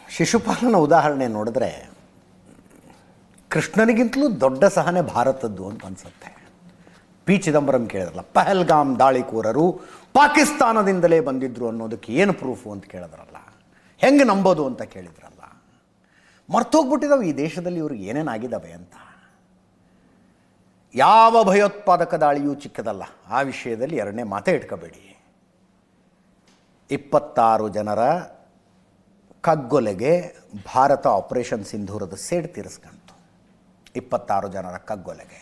ಶಿಶುಪಾಲನ ಉದಾಹರಣೆ ನೋಡಿದ್ರೆ ಕೃಷ್ಣನಿಗಿಂತಲೂ ದೊಡ್ಡ ಸಹನೆ ಭಾರತದ್ದು ಅಂತ ಅನಿಸುತ್ತೆ. ಪಿ ಚಿದಂಬರಂ ಕೇಳಿದ್ರಲ್ಲ, ಪಹಲ್ಗಾಮ್ ದಾಳಿಕೋರರು ಪಾಕಿಸ್ತಾನದಿಂದಲೇ ಬಂದಿದ್ರು ಅನ್ನೋದಕ್ಕೆ ಏನು ಪ್ರೂಫು ಅಂತ ಕೇಳಿದ್ರಲ್ಲ, ಹೆಂಗೆ ನಂಬೋದು ಅಂತ ಕೇಳಿದ್ರಲ್ಲ. ಮರ್ತೋಗ್ಬಿಟ್ಟಿದ್ದಾವೆ ಈ ದೇಶದಲ್ಲಿ ಇವ್ರಿಗೆ ಏನೇನಾಗಿದ್ದಾವೆ ಅಂತ. ಯಾವ ಭಯೋತ್ಪಾದಕ ದಾಳಿಯೂ ಚಿಕ್ಕದಲ್ಲ. ಆ ವಿಷಯದಲ್ಲಿ ಎರಡನೇ ಮಾತೇ ಇಟ್ಕೋಬೇಡಿ. 26 ಜನರ ಕಗ್ಗೊಲೆಗೆ ಭಾರತ ಆಪರೇಷನ್ ಸಿಂಧೂರದ ಸೇಡು ತೀರಿಸ್ಕೊಂತು. 26 ಜನರ ಕಗ್ಗೊಲೆಗೆ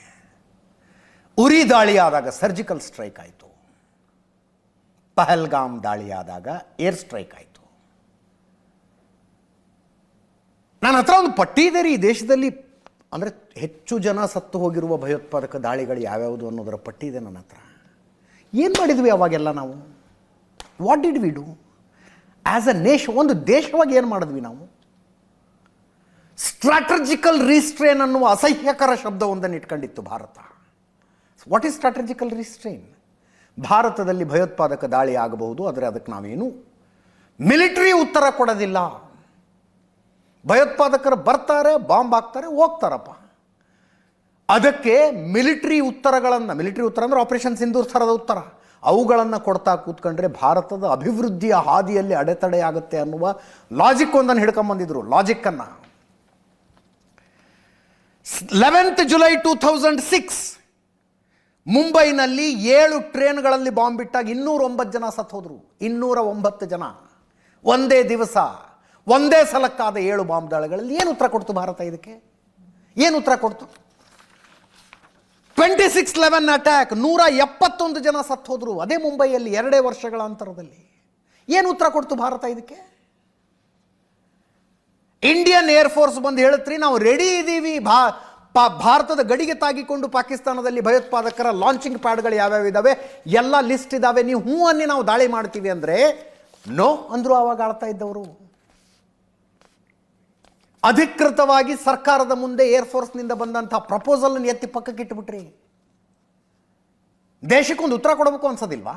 ಉರಿ ದಾಳಿ ಆದಾಗ ಸರ್ಜಿಕಲ್ ಸ್ಟ್ರೈಕ್ ಆಯಿತು. ಪಹಲ್ಗಾಮ್ ದಾಳಿ ಆದಾಗ ಏರ್ ಸ್ಟ್ರೈಕ್ ಆಯಿತು. ನನ್ನ ಹತ್ರ ಒಂದು ಪಟ್ಟಿ ಇದೆ ರೀ ಈ ದೇಶದಲ್ಲಿ, ಅಂದರೆ ಹೆಚ್ಚು ಜನ ಸತ್ತು ಹೋಗಿರುವ ಭಯೋತ್ಪಾದಕ ದಾಳಿಗಳು ಯಾವ್ಯಾವುದು ಅನ್ನೋದರ ಪಟ್ಟಿ ಇದೆ ನನ್ನ ಹತ್ರ. ಏನು ಮಾಡಿದ್ವಿ ಅವಾಗೆಲ್ಲ ನಾವು? What did we do as a nation? ಒಂದು ದೇಶವಾಗಿ ಏನು ಮಾಡಿದ್ವಿ ನಾವು? ಸ್ಟ್ರಾಟಜಿಕಲ್ ರೀಸ್ಟ್ರೇನ್ ಅನ್ನುವ ಅಸಹ್ಯಕರ ಶಬ್ದವೊಂದನ್ನು ಇಟ್ಕೊಂಡಿತ್ತು Bharat. What is strategical restraint? ಭಾರತದಲ್ಲಿ ಭಯೋತ್ಪಾದಕ ದಾಳಿ ಆಗಬಹುದು, ಆದರೆ ಅದಕ್ಕೆ ನಾವೇನು ಮಿಲಿಟರಿ ಉತ್ತರ ಕೊಡೋದಿಲ್ಲ. ಭಯೋತ್ಪಾದಕರು ಬರ್ತಾರೆ, ಬಾಂಬ್ ಹಾಕ್ತಾರೆ, ಹೋಗ್ತಾರಪ್ಪ. ಅದಕ್ಕೆ ಮಿಲಿಟರಿ ಉತ್ತರಗಳನ್ನು, ಮಿಲಿಟರಿ ಉತ್ತರ ಅಂದರೆ ಆಪರೇಷನ್ ಸಿಂಧೂರ್ ಥರದ ಉತ್ತರ, ಅವುಗಳನ್ನು ಕೊಡ್ತಾ ಕೂತ್ಕೊಂಡ್ರೆ ಭಾರತದ ಅಭಿವೃದ್ಧಿಯ ಹಾದಿಯಲ್ಲಿ ಅಡೆತಡೆ ಆಗುತ್ತೆ ಅನ್ನುವ ಲಾಜಿಕ್ ಒಂದನ್ನು ಹಿಡ್ಕೊಂಬಂದಿದ್ರು. ಲಾಜಿಕ್ಕನ್ನು 11th July 2006 ಮುಂಬೈನಲ್ಲಿ 7 ಟ್ರೇನ್ಗಳಲ್ಲಿ ಬಾಂಬ್ ಬಿಟ್ಟಾಗ 209 ಜನ ಸತ್ತು ಹೋದರು. 209 ಜನ ಒಂದೇ ದಿವಸ, ಒಂದೇ ಸಲಕ್ಕಾದ 7 ಬಾಂಬ್ ದಾಳಿಗಳಲ್ಲಿ. ಏನು ಉತ್ತರ ಕೊಡ್ತು ಭಾರತ ಇದಕ್ಕೆ? ಏನು ಉತ್ತರ ಕೊಡ್ತು? 26/11 ಅಟ್ಯಾಕ್, 171 ಜನ ಸತ್ತು ಹೋದರು ಅದೇ ಮುಂಬೈಯಲ್ಲಿ 2 ವರ್ಷಗಳ ಅಂತರದಲ್ಲಿ. ಏನು ಉತ್ತರ ಕೊಡ್ತು ಭಾರತ ಇದಕ್ಕೆ? ಇಂಡಿಯನ್ ಏರ್ಫೋರ್ಸ್ ಬಂದು ಹೇಳುತ್ತೀರಿ ನಾವು ರೆಡಿ ಇದ್ದೀವಿ, ಭಾರತದ ಗಡಿಗೆ ತಾಗಿಕೊಂಡು ಪಾಕಿಸ್ತಾನದಲ್ಲಿ ಭಯೋತ್ಪಾದಕರ ಲಾಂಚಿಂಗ್ ಪ್ಯಾಡ್ಗಳು ಯಾವ್ಯಾವ ಇದ್ದಾವೆ ಎಲ್ಲ ಲಿಸ್ಟ್ ಇದ್ದಾವೆ, ನೀವು ಹ್ಞೂ ಅನ್ನಿ ನಾವು ದಾಳಿ ಮಾಡ್ತೀವಿ ಅಂದರೆ ನೋ ಅಂದರು ಆವಾಗ ಆಳ್ತಾ ಇದ್ದವರು. ಅಧಿಕೃತವಾಗಿ ಸರ್ಕಾರದ ಮುಂದೆ ಏರ್ಫೋರ್ಸ್ನಿಂದ ಬಂದಂಥ ಪ್ರಪೋಸಲ್ ಎತ್ತಿ ಪಕ್ಕಕ್ಕೆ ಇಟ್ಟುಬಿಟ್ರಿ. ದೇಶಕ್ಕೊಂದು ಉತ್ತರ ಕೊಡಬೇಕು ಅನ್ಸೋದಿಲ್ವಾ?